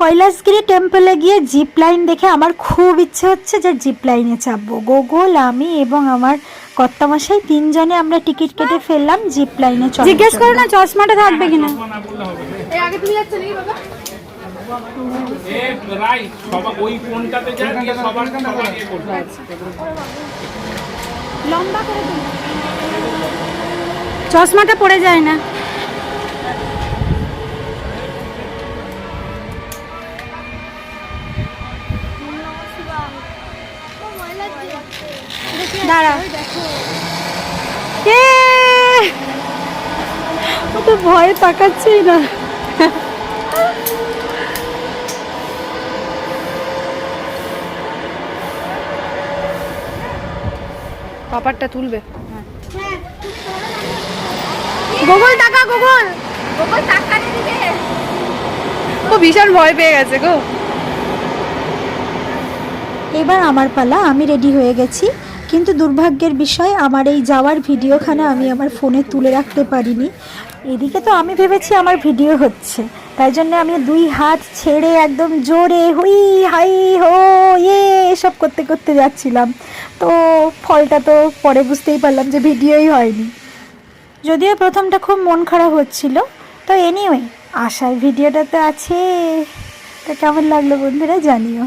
কৈলাসগিরি টেম্পলে গিয়ে zip line দেখে আমার খুব ইচ্ছে হচ্ছে যে জিপ লাইনে চাপবো। গোগোল, আমি এবং আমার কর্তামশাই তিনজনে আমরা টিকিট কেটে ফেললাম জিপ লাইনে। জিজ্ঞেস করো না চশমাটা থাকবে কিনা। লম্বা করে চশমাটা পড়ে যায় না। দাঁড়াও, ও তো ভয়ে তাকাচ্ছেই না। পাপারটা তুলবে। গোগল টাকা, গোগল টাকা দিবে। ও ভীষণ ভয় পেয়ে গেছে গো। এবার আমার পালা, আমি রেডি হয়ে গেছি। কিন্তু দুর্ভাগ্যের বিষয়, আমার এই যাওয়ার ভিডিওখানা আমি আমার ফোনে তুলে রাখতে পারিনি। এদিকে তো আমি ভেবেছি আমার ভিডিও হচ্ছে, তাই জন্য আমি দুই হাত ছেড়ে একদম জোরে হুই হাই হো ইয়ে এসব করতে করতে যাচ্ছিলাম। তো ফলটা তো পরে বুঝতেই পারলাম যে ভিডিওই হয়নি। যদিও প্রথমটা খুব মন খারাপ হচ্ছিল, তো এনিওয়ে আসার ভিডিওটা তো আছে। তো কেমন লাগলো বন্ধুরা জানিও।